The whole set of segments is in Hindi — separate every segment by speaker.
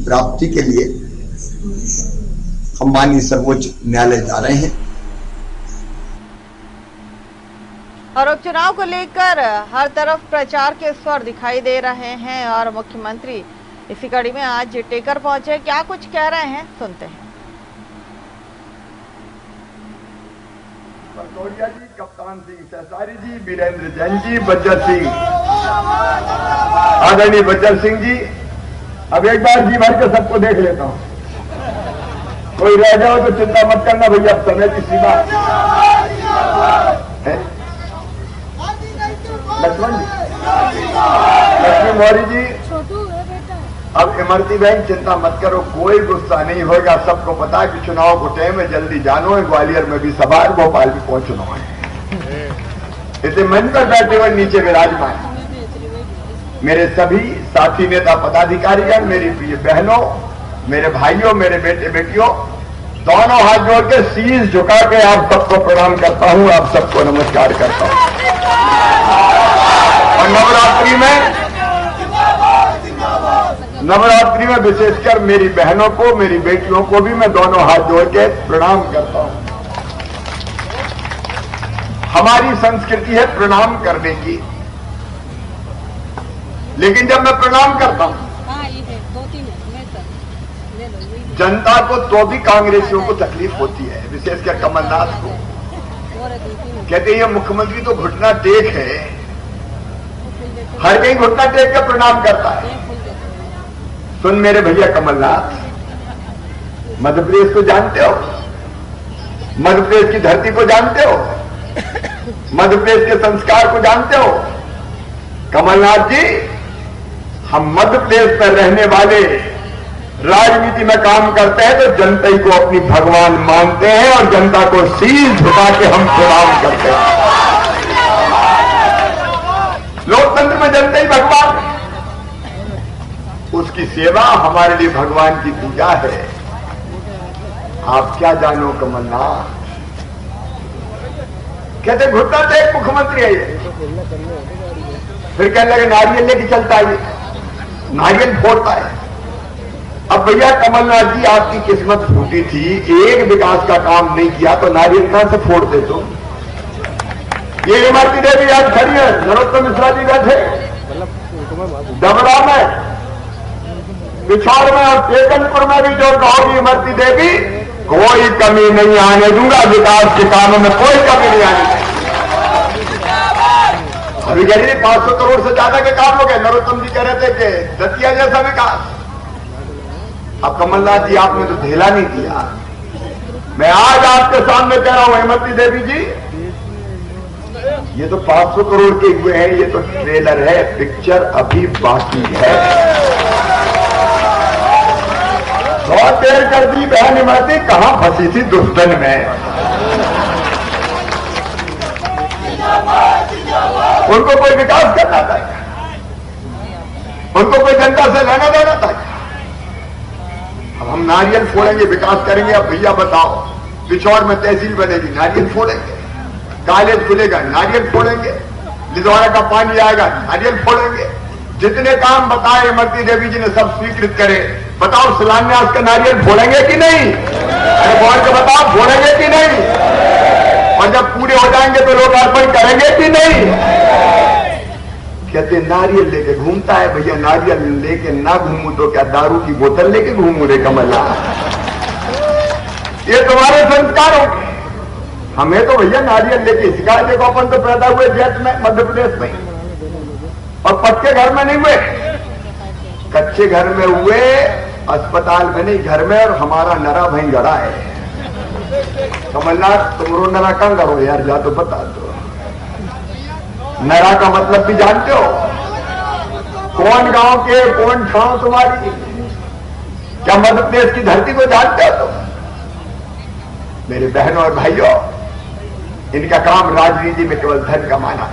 Speaker 1: प्राप्ति के लिए हम माननीय सर्वोच्च न्यायालय जा रहे हैं।
Speaker 2: और उपचुनाव को लेकर हर तरफ प्रचार के स्वर दिखाई दे रहे हैं और मुख्यमंत्री इसी कड़ी में आज टेकर पहुंचे, क्या कुछ कह रहे हैं सुनते हैं।
Speaker 3: पटोरिया जी, कप्तान सिंह सहसारी जी, वीरेंद्र जैन जी, बज्जर सिंह, आदरणीय बज्जर सिंह जी, अब एक बार जी भर के सबको देख लेता हूं। कोई रह जाओ तो चिंता मत करना भैया, अब समय की सीमा है। लक्ष्मण जी, लक्ष्मी मौर्य जी, अब इमरती बैंक चिंता मत करो, कोई गुस्सा नहीं होगा। सबको पता है कि चुनाव को टाइम है, जल्दी जानो है। ग्वालियर में भी सभा है, भोपाल भी पहुंचना है। इसे मन पर बैठे हुए नीचे विराजमान मेरे सभी साथी नेता पदाधिकारीगण, मेरी प्रिय बहनों, मेरे भाइयों, मेरे बेटे बेटियों, दोनों हाथ जोड़ के शीश झुका के आप सबको प्रणाम करता हूं, आप सबको नमस्कार करता हूं। और नवरात्रि में विशेषकर मेरी बहनों को, मेरी बेटियों को भी मैं दोनों हाथ जोड़ के प्रणाम करता हूं। हमारी संस्कृति है प्रणाम करने की, लेकिन जब मैं प्रणाम करता हूं जनता को, तो भी कांग्रेसियों को तकलीफ होती है, विशेषकर कमलनाथ को। कहते हैं ये मुख्यमंत्री तो घुटना टेक है, हर कहीं घुटना टेक के प्रणाम करता है। सुन मेरे भैया कमलनाथ, मध्य प्रदेश को जानते हो, मध्य प्रदेश की धरती को जानते हो, मध्य प्रदेश के संस्कार को जानते हो। कमलनाथ जी, हम मध्य प्रदेश में रहने वाले राजनीति में काम करते हैं तो जनता ही को अपनी भगवान मानते हैं और जनता को शीश झुका के हम प्रणाम करते हैं। लोकतंत्र में जनता ही भगवान, उसकी सेवा हमारे लिए भगवान की पूजा है। आप क्या जानो कमलनाथ, कहते घुटना टेक मुख्यमंत्री है ये, फिर कहने लगे नारियल लेके चलता है, नारियल फोड़ता है। अब भैया कमलनाथ जी, आपकी किस्मत फूटी थी, एक विकास का काम नहीं किया तो नारियल कहां से फोड़ते तुम? ये इमरती देवी आज खड़ी है, नरोत्तम मिश्रा जी बैठे, डबरा में, पिछौर में और टेकनपुर में भी जो कहोगी इमरती देवी, कोई कमी नहीं आने दूंगा, विकास के कामों में कोई कमी नहीं आने दूंगा। अभी कह रही 500 करोड़ से ज्यादा के काम हो गए, नरोत्तम जी कह रहे थे कि दतिया जैसा विकास। अब कमलनाथ जी आपने तो ढेला नहीं दिया। मैं आज आपके सामने कह रहा हूं हेमंती देवी जी, ये तो 500 करोड़ के हुए हैं, ये तो ट्रेलर है, पिक्चर अभी बाकी है। बहुत देर कर दी बहन हेमंती, कहां फंसी थी दुश्मन में। उनको कोई विकास करना था, उनको कोई जनता से लेना देना था। अब हम नारियल फोड़ेंगे, विकास करेंगे। अब भैया बताओ, पिछौर में तहसील बनेगी, नारियल फोड़ेंगे, कॉलेज खुलेगा, नारियल फोड़ेंगे, लिधौरा का पानी आएगा, नारियल फोड़ेंगे। जितने काम बताए इमरती देवी जी ने सब स्वीकृत करे। बताओ शिलान्यास का नारियल फोड़ेंगे कि नहीं? अरे बोल के बताओ, फोड़ेंगे कि नहीं? और जब पूरे हो जाएंगे तो लोकार्पण करेंगे कि नहीं? कहते नारियल लेके घूमता है। भैया नारियल लेके ना घूमू तो क्या दारू की बोतल लेके घूमू रे कमलनाथ? ये तुम्हारे संस्कारों के। हमें तो भैया नारियल लेके सिखाया। देखो अपन तो पैदा हुए जैत में, मध्य प्रदेश में, और पक्के घर में नहीं हुए, कच्चे घर में हुए, अस्पताल में नहीं, घर में। और हमारा नरा भाई गड़ा है। कमलनाथ तुम रो नरा कहां करो यार, जा तो बता दो। नरा का मतलब भी जानते हो? कौन गांव के, कौन ठाव तुम्हारी? क्या मध्य प्रदेश की धरती को जानते हो तुम? मेरे बहनों और भाइयों, इनका काम राजनीति में केवल धन कमाना।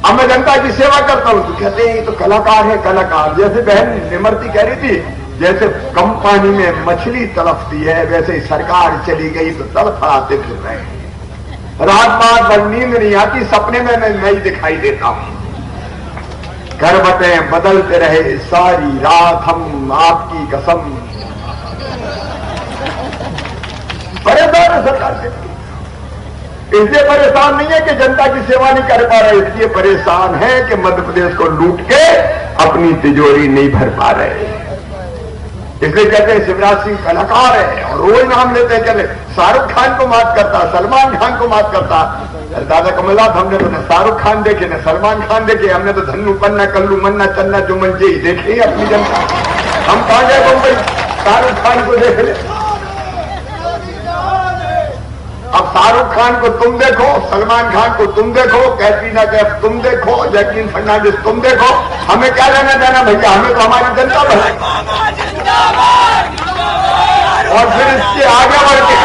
Speaker 3: अब मैं जनता की सेवा करता हूं तो कहते हैं ये तो कलाकार है, कलाकार। जैसे बहन इमरती कह रही थी, जैसे कम पानी में मछली तड़पती है, वैसे ही सरकार चली गई तो तड़फड़ाते फिर रहे हैं। रात रात भर नींद नहीं आती, सपने में मैं नहीं दिखाई देता हूं। करवटें बदलते रहे सारी रात हम आपकी कसम। परेशान है सरकार से, इसलिए परेशान नहीं है कि जनता की सेवा नहीं कर पा रहे, इसलिए परेशान है कि मध्य प्रदेश को लूट के अपनी तिजोरी नहीं भर पा रहे। इसलिए कहते हैं शिवराज सिंह कलाकार है और रोज नाम लेते हैं, चले शाहरुख खान को मात करता, सलमान खान को मात करता। दादा कमलनाथ, हमने तो न शाहरुख खान देखे न सलमान खान देखे, हमने तो धन्नू पन्ना कल्लू मन्ना चन्ना जुमन जी देखे ही अपनी जनता। हम कहां जाए मुंबई शाहरुख खान को देख ले। अब शाहरुख खान को तुम देखो, सलमान खान को तुम देखो, कैटरीना कैफ तुम देखो, जैकलीन फर्नांडिस तुम देखो, हमें क्या लेना देना भैया, हमें तो हमारी जनता बनाई। और फिर इसके आगे बढ़ के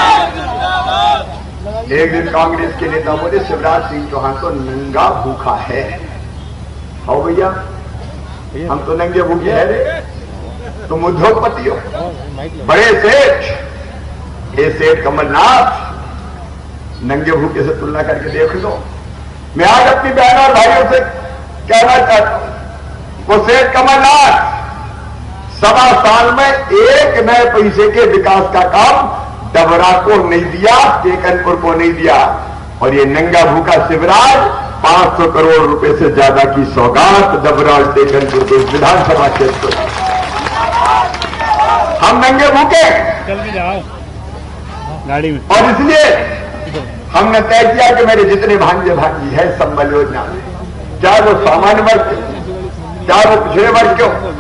Speaker 3: एक दिन कांग्रेस के नेता बोले शिवराज सिंह चौहान तो नंगा भूखा है। हो भैया, हम तो नंगे भूखे है रे, तुम उद्योगपति हो, बड़े सेठ, ये सेठ कमलनाथ नंगे भूखे से तुलना करके देख लो। मैं आज अपनी बहन और भाइयों से कहना चाहता हूं, वो सेठ कमलनाथ 1.25 साल में एक नए पैसे के विकास का काम डबरा को नहीं दिया, टेकनपुर को नहीं दिया, और ये नंगा भूखा शिवराज 500 करोड़ रुपए से ज्यादा की सौगात डबरा और टेकनपुर को विधानसभा क्षेत्र। हम नंगे भूखे
Speaker 4: चल के जाओ गाड़ी में,
Speaker 3: और इसलिए हमने तय किया कि मेरे जितने भांजे भांजी है संबल योजना में, चाहे वो सामान्य वर्ग के, चाहे वो पिछड़े वर्ग के हो,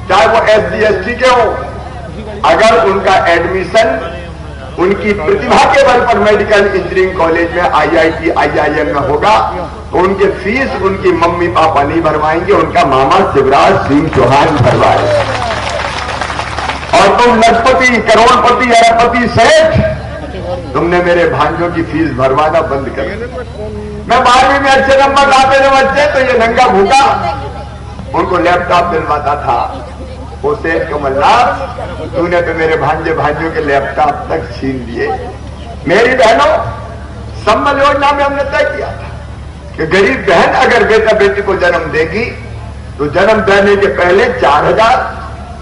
Speaker 3: चाहे वो SC ST के हो, अगर उनका एडमिशन उनकी प्रतिभा के बल पर मेडिकल इंजीनियरिंग कॉलेज में IIT IIM में होगा तो उनके फीस उनकी मम्मी पापा नहीं भरवाएंगे, उनका मामा शिवराज सिंह चौहान भरवाएंगे। और तुम लखपति, करोड़पति, अरबपति सेठ, तुमने मेरे भांजों की फीस भरवाना बंद कर। मैं 12वीं में अच्छे नंबर लाते थे बच्चे, तो ये नंगा भूखा उनको लैपटॉप दिलवाता था। वो सेठ कमलनाथ, तूने तो मेरे भांजे भांजियों के लैपटॉप तक छीन लिए। मेरी बहनों, संबल योजना में हमने तय किया था कि गरीब बहन अगर बेटा बेटी को जन्म देगी तो जन्म देने के पहले 4,000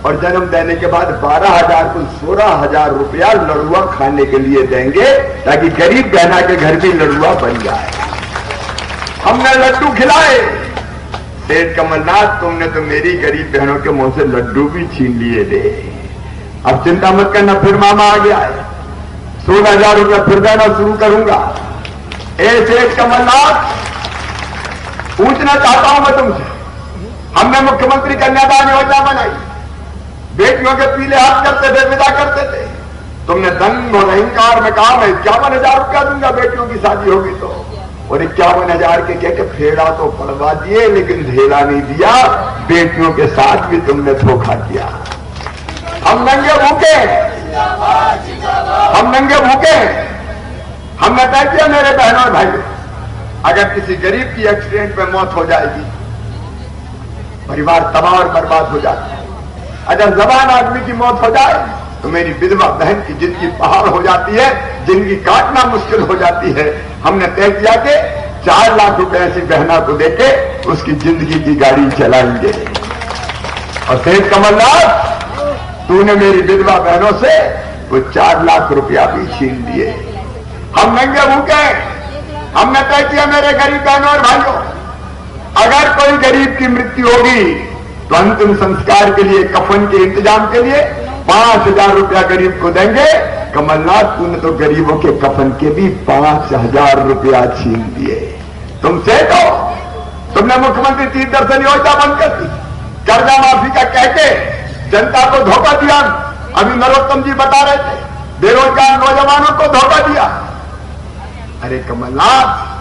Speaker 3: और जन्म देने के बाद 12,000, कुल 16,000 रुपया लड़ुआ खाने के लिए देंगे, ताकि गरीब बहना के घर भी लड़ुआ बन जाए। हमने लड्डू खिलाए। सेठ कमलनाथ, तुमने तो मेरी गरीब बहनों के मुंह से लड्डू भी छीन लिए थे। अब चिंता मत करना, फिर मामा आ गया है, 16,000 रुपया फिर देना शुरू करूंगा। ए सेठ कमलनाथ, पूछना चाहता हूं मैं तुमसे, हमने मुख्यमंत्री कन्यादान योजना बनाई, बेटियों के पीले हाथ करते थे, विदा करते थे। तुमने दंग और अहंकार में कहा मैं 51,000 रुपया दूंगा बेटियों की शादी होगी तो, और 51,000 के कह के फेरा तो पड़वा दिए, लेकिन ढेला नहीं दिया। बेटियों के साथ भी तुमने धोखा किया। हम नंगे भूखे, हम नंगे भूखे। हमने तय किया मेरे बहनों और भाइयों, अगर किसी गरीब की एक्सीडेंट में मौत हो जाएगी, परिवार तबाह और बर्बाद हो जाता है। अगर जवान आदमी की मौत हो जाए तो मेरी विधवा बहन की जिंदगी पहाड़ हो जाती है, जिंदगी काटना मुश्किल हो जाती है। हमने तय किया कि 4 लाख रुपए ऐसी बहना को देके उसकी जिंदगी की गाड़ी चलाएंगे। और सेठ कमलनाथ, तूने मेरी विधवा बहनों से वो 4 लाख रुपया भी छीन लिए। हम नंगे भूखे। हमने तय किया मेरे गरीब बहनों और भाइयों, अगर कोई गरीब की मृत्यु होगी तो अंतिम संस्कार के लिए, कफन के इंतजाम के लिए 5,000 रुपया गरीब को देंगे। कमलनाथ, तूने तो गरीबों के कफन के भी 5,000 रुपया छीन दिए। तुमसे तो तुमने मुख्यमंत्री तीर्थ दर्शन योजना बंद कर दी, कर्जा माफी का कहके जनता को धोखा दिया। अभी नरोत्तम जी बता रहे थे, बेरोजगार नौजवानों को धोखा दिया। अरे कमलनाथ,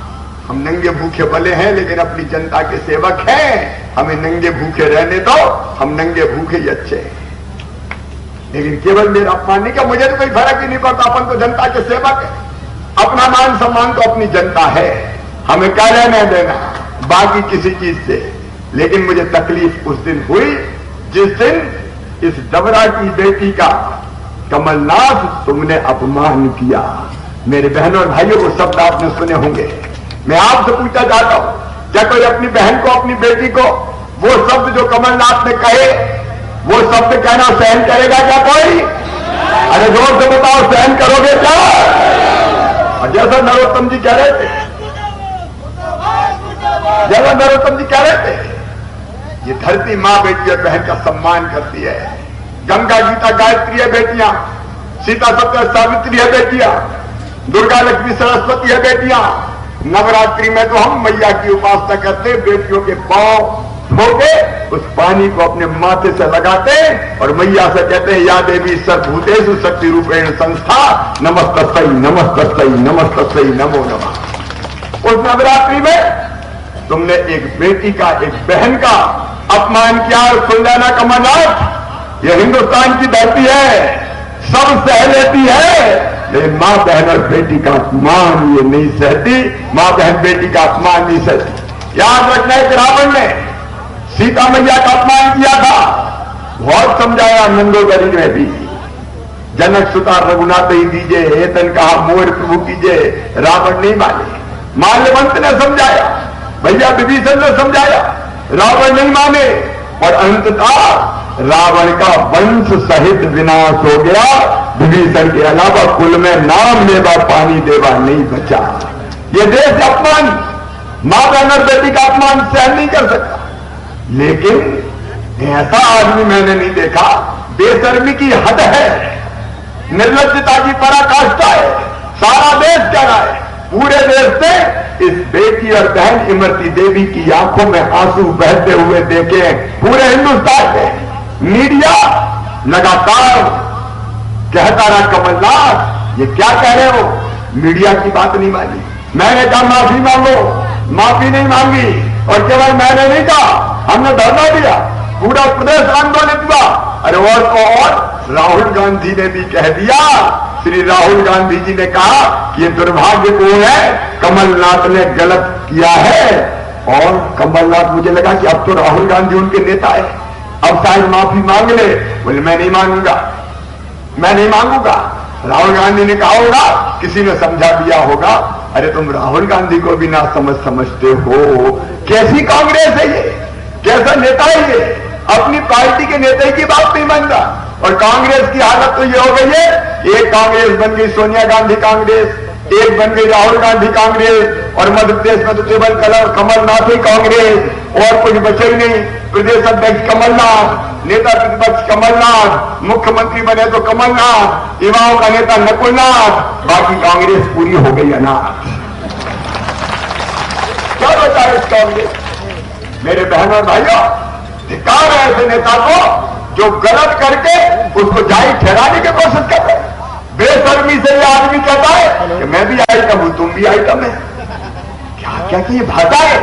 Speaker 3: हम नंगे भूखे भले हैं लेकिन अपनी जनता के सेवक हैं, हमें नंगे भूखे रहने दो, हम नंगे भूखे ही अच्छे हैं। लेकिन केवल मेरा अपमान नहीं, कि मुझे तो कोई फर्क ही नहीं पड़ता, अपन तो जनता के सेवक है। अपना मान सम्मान तो अपनी जनता है, हमें क्या लेना देना बाकी किसी चीज से। लेकिन मुझे तकलीफ उस दिन हुई जिस दिन इस डबरा की बेटी का कमलनाथ तुमने अपमान किया। मेरे बहनों और भाइयों को शब्द आपने सुने होंगे। मैं आपसे पूछना चाहता हूं, क्या कोई अपनी बहन को, अपनी बेटी को वो शब्द जो कमलनाथ ने कहे, वो शब्द कहना सहन करेगा क्या कोई? अरे जोर से बताओ, सहन करोगे क्या? और जैसा नरोत्तम जी कह रहे थे, जैसा नरोत्तम जी कह रहे थे, ये धरती मां बेटी और बहन का सम्मान करती है। गंगा गीता गायत्री है बेटियां, सीता सत्य सावित्री है बेटियां, दुर्गा लक्ष्मी सरस्वती है बेटियां। नवरात्रि में तो हम मैया की उपासना करते, बेटियों के पांव धोके उस पानी को अपने माथे से लगाते और मैया से कहते हैं, या देवी सर्वभूतेषु शक्ति रूपेण संस्था नमस्तस्यै नमस्तस्यै नमस्तस्यै नमो नमः। उस नवरात्रि में तुमने एक बेटी का, एक बहन का अपमान किया। सुन लेना कमलनाथ, यह हिंदुस्तान की धरती है, सब सह लेती है, लेकिन मां बहन और बेटी का अपमान ये नहीं सहती। मां बहन बेटी का अपमान नहीं सहती। याद रखना है कि रावण ने सीता मैया का अपमान किया था, बहुत समझाया नंदोदरी में भी। जनक सुता रघुनाथ ही दीजिए, हेतन कहा मोर प्रभु कीजिए, रावण नहीं माने। माल्यवंत ने समझाया, भैया विभीषण ने समझाया, रावण नहीं माने और अंततः रावण का वंश सहित विनाश हो गया। विभीषण के अलावा कुल में नाम लेवा पानी देवा नहीं बचा। ये देश अपमान, मां बहन और बेटी का अपमान सहन नहीं कर सकता। लेकिन ऐसा आदमी मैंने नहीं देखा, बेशर्मी की हद है, निर्लज्जता की पराकाष्ठा है। सारा देश कह रहा है, पूरे देश से इस बेटी और बहन इमरती देवी की आंखों में आंसू बहते हुए देखे पूरे हिंदुस्तान में। मीडिया लगातार कहता रहा, कमलनाथ ये क्या कह रहे हो? मीडिया की बात नहीं मानी। मैंने कहा माफी मांगो, माफी नहीं मांगी। और केवल मैंने नहीं कहा, हमने धरना दिया, पूरा प्रदेश आंदोलित हुआ। अरे और तो और राहुल गांधी ने भी कह दिया, श्री राहुल गांधी जी ने कहा कि ये दुर्भाग्यपूर्ण है, कमलनाथ ने गलत किया है। और कमलनाथ, मुझे लगा कि अब तो राहुल गांधी उनके नेता है, अब शायद माफी मांग ले। बोले मैं नहीं मांगूंगा, मैं नहीं मांगूंगा। राहुल गांधी ने कहा होगा, किसी ने समझा दिया होगा, अरे तुम राहुल गांधी को भी ना समझते हो। कैसी कांग्रेस है ये, कैसा नेता है ये, अपनी पार्टी के नेता की बात नहीं मानता। और कांग्रेस की हालत तो ये हो गई है, एक कांग्रेस बन गई सोनिया गांधी कांग्रेस, एक बन गई राहुल गांधी कांग्रेस, और मध्य प्रदेश में तो केवल कमलनाथ ही कांग्रेस, और कुछ बचे ही नहीं। प्रदेश अध्यक्ष कमलनाथ, नेता प्रतिपक्ष कमलनाथ, मुख्यमंत्री बने तो कमलनाथ, युवाओं का नेता नकुलनाथ, बाकी कांग्रेस पूरी हो गई अनाथ। क्या बचा है इस कांग्रेस? मेरे बहनों और भाइयों, धिक्कार है ऐसे नेता को जो गलत करके उसको जारी ठहराने की कोशिश कर रहे हैं। बेशर्मी से ये आदमी कहता है कि मैं भी आइटम हूं, तुम भी आइटम है। क्या क्या की ये भाषा है?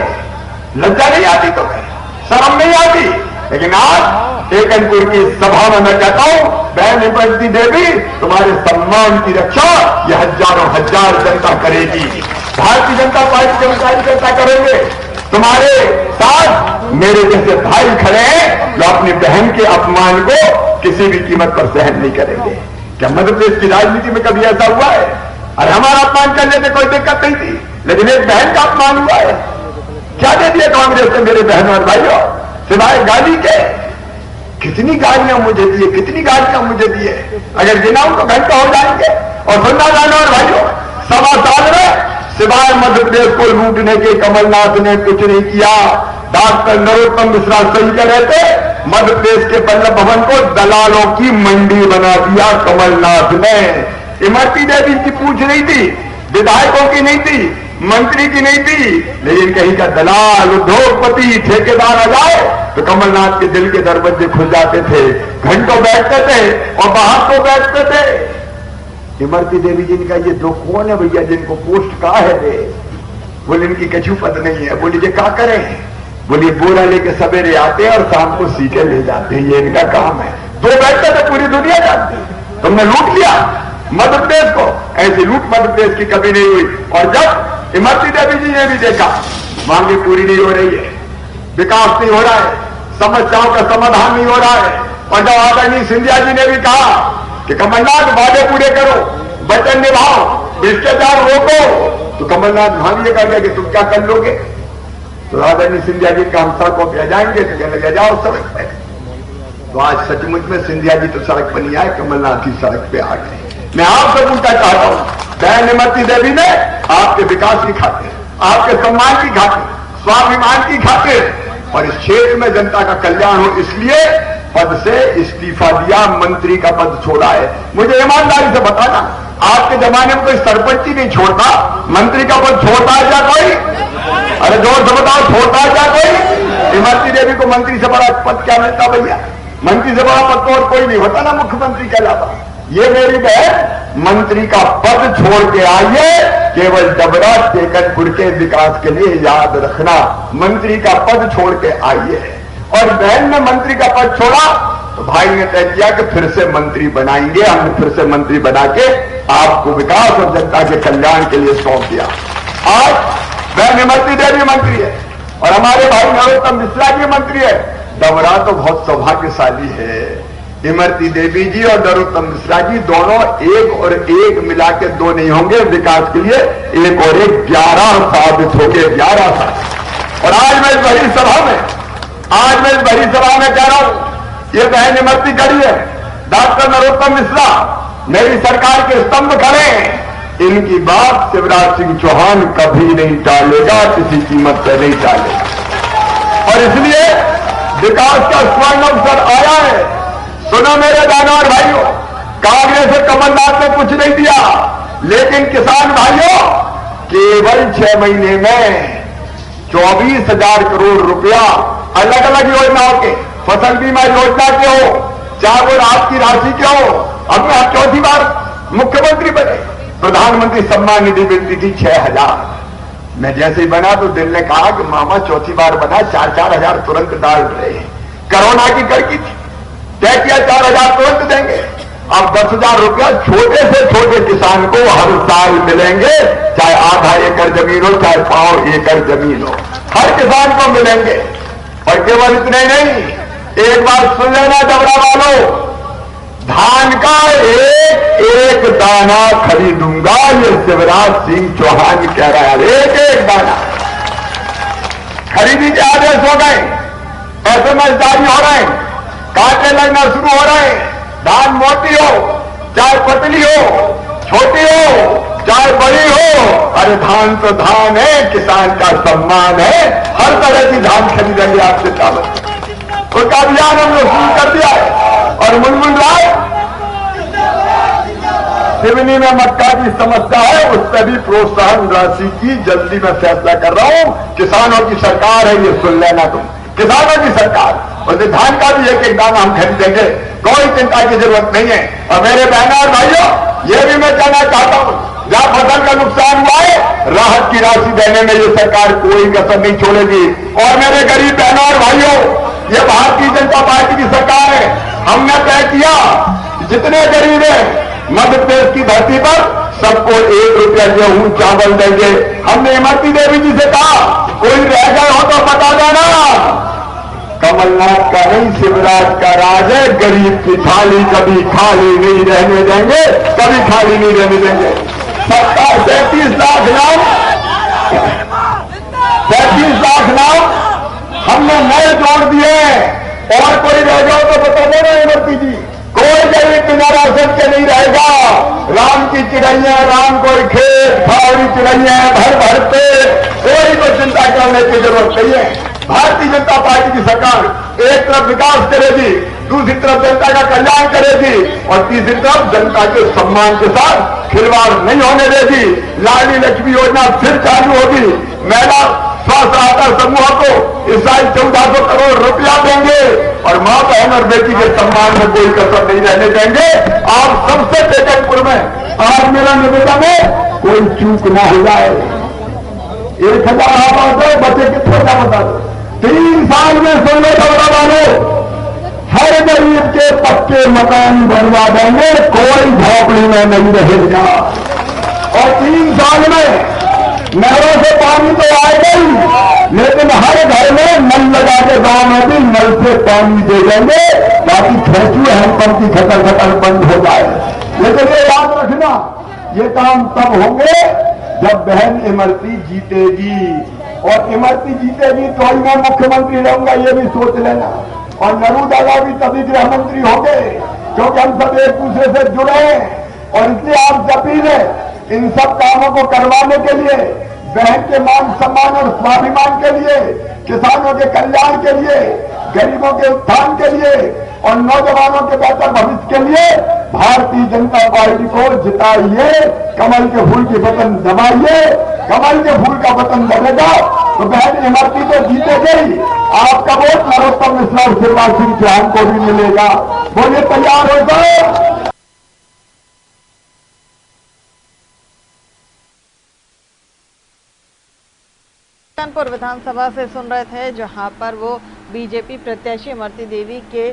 Speaker 3: लज्जा नहीं आती तुम्हें, शर्म नहीं आती? लेकिन आज टेकनपुर की सभा में मैं कहता हूं, बहन इमरती देवी, तुम्हारे सम्मान की रक्षा ये हजारों हजार जनता करेगी। भारतीय जनता पार्टी के कार्यकर्ता करेंगे। तुम्हारे साथ मेरे जैसे भाई खड़े हैं जो अपनी बहन के अपमान को किसी भी कीमत पर सहन नहीं करेंगे। क्या मध्य प्रदेश की राजनीति में कभी ऐसा हुआ है? अरे हमारा अपमान करने में कोई दिक्कत नहीं थी, लेकिन एक बहन का अपमान हुआ है। क्या दे दिया कांग्रेस ने मेरे बहनों और भाइयों, सिवाय गाली के? कितनी गालियां मुझे दी है, कितनी गालियां मुझे दी है, अगर गिनाऊं तो घंटा हो जाएंगे। और सुनना बहनों और भाइयों, 1.25 साल में सिवाय मध्य प्रदेश को लूटने के कमलनाथ ने कुछ नहीं किया। डॉक्टर नरोत्तम मिश्रा सही कह रहे थे, मध्य प्रदेश के वल्लभ भवन को दलालों की मंडी बना दिया कमलनाथ ने। इमरती देवी की पूछ नहीं थी, विधायकों की नहीं थी, मंत्री की नहीं थी, लेकिन कहीं का दलाल, उद्योगपति, ठेकेदार आ जाए तो कमलनाथ के दिल के दरवाजे खुल जाते थे, घंटों बैठते थे और बाहर तो बैठते थे। इमरती देवी जी ने कहा, ये दो कौन है भैया जिनको पोस्ट कहा है रे? बोले इनकी कछु पद नहीं है। बोली ये क्या करें? बोली बोरा लेके सवेरे आते हैं और शाम को सीटे ले जाते हैं, ये इनका काम है। दो बैठते थे, पूरी दुनिया जानती। तुमने लूट लिया मध्य प्रदेश को, ऐसी लूट मध्य प्रदेश की कभी नहीं हुई। और जब इमरती देवी जी ने भी देखा मांगे पूरी नहीं हो रही है, विकास नहीं हो रहा है, समस्याओं का समाधान नहीं हो रहा है, और जब आदरणीय सिंधिया जी ने भी कहा कि कमलनाथ वादे पूरे करो, वचन निभाओ, भ्रष्टाचार रोको, तो कमलनाथ भाभी ये कह गया कि तुम क्या कर लोगे? तो आदरणीय सिंधिया जी का हम सड़कों पे आ जाएंगे तो कहने लगे जाओ सड़क पे। तो आज सचमुच में सिंधिया जी तो सड़क पर नहीं आए, कमलनाथ ही सड़क पे आ गए। मैं आपसे पूछना चाहता हूं, बहन इमरती देवी ने आपके विकास की खातिर, आपके सम्मान की खातिर, स्वाभिमान की खातिर और इस क्षेत्र में जनता का कल्याण हो इसलिए पद से इस्तीफा दिया, मंत्री का पद छोड़ा है। मुझे ईमानदारी से बताना, आपके जमाने में कोई सरपंच ही नहीं छोड़ता, मंत्री का पद छोड़ता है क्या कोई? अरे जोर से बताओ, छोड़ता है क्या कोई? इमरती देवी को मंत्री से बड़ा पद क्या मिलता भैया? मंत्री से बड़ा पद तो और कोई नहीं होता ना मुख्यमंत्री के अलावा। ये मेरी बहन मंत्री का पद छोड़ के आइए, केवल डबरा टेकनपुर के विकास के लिए याद रखना, मंत्री का पद छोड़ के आइए। और बहन ने मंत्री का पद छोड़ा तो भाई ने तय किया कि फिर से मंत्री बनाएंगे, हमने फिर से मंत्री बना के आपको विकास और जनता के कल्याण के लिए सौंप दिया। आज बहन इमरती देवी मंत्री है और हमारे भाई नरोत्तम मिश्रा जी मंत्री है। डबरा तो बहुत सौभाग्यशाली है, इमरती देवी जी और नरोत्तम मिश्रा जी दोनों एक और एक मिला के दो नहीं होंगे, विकास के लिए एक और एक 11 साबित हो गए, 11 साबित। और आज मैं इस बड़ी सभा में कह रहा हूं, ये बहन इमरती खड़ी है, डॉक्टर नरोत्तम मिश्रा मेरी सरकार के स्तंभ खड़े हैं, इनकी बात शिवराज सिंह चौहान कभी नहीं टालेगा, किसी कीमत पर नहीं टालेगा। और इसलिए विकास का स्वर्ण अवसर आया है। सुनो मेरे बहनों और भाइयों, कांग्रेस और कमलनाथ ने कुछ नहीं दिया, लेकिन किसान भाइयों केवल 6 महीने में 24,000 करोड़ रुपया अलग अलग योजनाओं के, फसल बीमा योजना के हो, चाहे वो राहत की राशि के हो, अब मैं चौथी बार मुख्यमंत्री बने, प्रधानमंत्री सम्मान निधि मिलती थी 6,000। मैं जैसे ही बना तो दिल ने कहा कि मामा चौथी बार बना, 4-4 हजार तुरंत डाल रहे हैं। कोरोना की कड़की थी, तय किया 4,000 तुरंत देंगे। अब 10,000 रुपया छोटे से छोटे किसान को हर साल मिलेंगे, चाहे आधा एकड़ जमीन हो, चाहे 5 एकड़ जमीन हो, हर किसान को मिलेंगे। और केवल इतने नहीं, एक बार सुन लेना डबरा वालों, धान का एक एक दाना खरीदूंगा, ये शिवराज सिंह चौहान कह रहा है। एक एक दाना खरीदी के आदेश हो गए, SMS जारी हो रहे हैं, कांटे लगना शुरू हो रहे हैं। धान मोटी हो चाहे पतली हो, छोटी हो चाहे बड़ी हो, अरे धान तो धान है, किसान का सम्मान है, हर तरह की धान खरीदेंगे आपसे चावल। उसका अभियान हमने शुरू कर दिया है। और मुनमुन राय, सिवनी में मक्का की समस्या है, उस पर भी प्रोत्साहन राशि की जल्दी मैं फैसला कर रहा हूं। किसानों की सरकार है, ये सुन लेना तुम, किसानों की सरकार। और धान का भी एक एक दाना हम खरीदेंगे, कोई चिंता की जरूरत नहीं है। और मेरे बहनों और भाइयों, ये भी मैं कहना चाहता हूं, जहां फसल का नुकसान हुआ है, राहत की राशि देने में ये सरकार कोई कसर नहीं छोड़ेगी। और मेरे गरीब बहनों और भाइयों, ये भारतीय जनता पार्टी की सरकार है। हमने तय किया जितने गरीब हैं मध्य प्रदेश की धरती पर सबको 1 रुपया गेहूं चावल देंगे। हमने इमरती देवी जी से कहा, कोई रह गए हो तो बता देना। कमलनाथ का नहीं, शिवराज का राज है, गरीब की थाली कभी खाली नहीं रहने देंगे, कभी खाली नहीं रहने देंगे। सबका 33 लाख नाम, 33 लाख नाम हमने नए जोड़ दिए। और कोई रह जाओ तो बता देना इमरती जी, कोई गरीब बिना राशन के नहीं रहेगा। राम की चिड़ैया राम कोई खेत, फावड़ी चिड़ैया भर भर पे, कोई को चिंता करने की जरूरत नहीं है। भारतीय जनता पार्टी की सरकार एक तरफ विकास करेगी, दूसरी तरफ जनता का कल्याण करेगी और तीसरी तरफ जनता के सम्मान के साथ खिलवाड़ नहीं होने देगी। लाडली लक्ष्मी योजना फिर चालू होगी। महिला स्वास्थ्य सहायता समूह को इस साल 1400 करोड़ रुपया देंगे और मां बहन और बेटी के सम्मान में कोई कसर नहीं रहने देंगे। आप सबसे टेकनपुर में आज मेरा निवेदन है, कोई चूक ना हो जाए। 1,000 आवाज दो, बच्चे कितने का बता दो। 3 साल में सुन लो डबरा वालों, हर गरीब के पक्के मकान बनवा देंगे, कोई झोपड़ी में नहीं रहेगा। और 3 साल में नहरों से पानी तो आएगा ही, लेकिन हर घर में नल लगा के गांव में भी नल से पानी दे देंगे, ताकि खेचू हैंडपंप की खतर खतर बंद हो जाए। लेकिन ये याद रखना, ये काम तब होंगे जब बहन इमरती जीतेगी। और इमरती जीतेगी तो ही मैं मुख्यमंत्री रहूंगा, ये भी सोच लेना। और नरू दादा भी तभी गृह मंत्री हो गए क्योंकि हम सब एक दूसरे से जुड़े हैं। और इसलिए आप अपील है इन सब कामों को करवाने के लिए, बहन के मान सम्मान और स्वाभिमान के लिए, किसानों के कल्याण के लिए, गरीबों के उत्थान के लिए और नौजवानों के बेहतर भविष्य के लिए भारतीय जनता पार्टी को जिताइए, कमल के फूल के बटन दबाइए। कमल के फूल का बटन दबेगा तो बहन इमरती तो जीते गई, आपका वोट नरोत्तम मिश्रा और शिवराज सिंह चौहान को भी मिलेगा। बोलिए तैयार हो जाओ।
Speaker 2: कानपुर विधानसभा से सुन रहे थे, जहां पर वो बीजेपी प्रत्याशी इमरती देवी के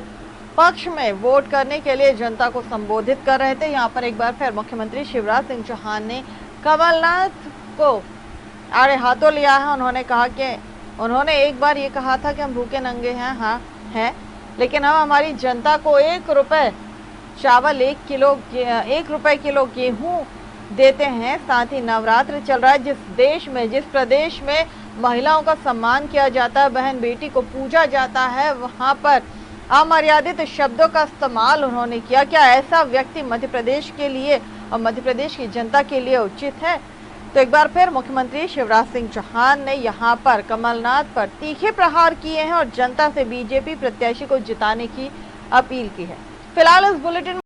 Speaker 2: पक्ष में वोट करने के लिए जनता को संबोधित कर रहे थे। यहां पर एक बार फिर मुख्यमंत्री शिवराज सिंह चौहान ने कमलनाथ को आड़े हाथों लिया है। उन्होंने कहा कि उन्होंने एक बार ये कहा था कि हम भूखे नंगे हैं, हाँ हैं, लेकिन हम हमारी जनता को 1 रुपए चावल, 1 रुपए किलो गेहूं देते हैं। साथ ही नवरात्र चल रहा है, जिस देश में, जिस प्रदेश में महिलाओं का सम्मान किया जाता है, बहन बेटी को पूजा जाता है, वहां पर अमर्यादित शब्दों का इस्तेमाल उन्होंने किया। क्या ऐसा व्यक्ति मध्य प्रदेश के लिए और मध्य प्रदेश की जनता के लिए उचित है? तो एक बार फिर मुख्यमंत्री शिवराज सिंह चौहान ने यहां पर कमलनाथ पर तीखे प्रहार किए हैं और जनता से बीजेपी प्रत्याशी को जिताने की अपील की है। फिलहाल इस बुलेटिन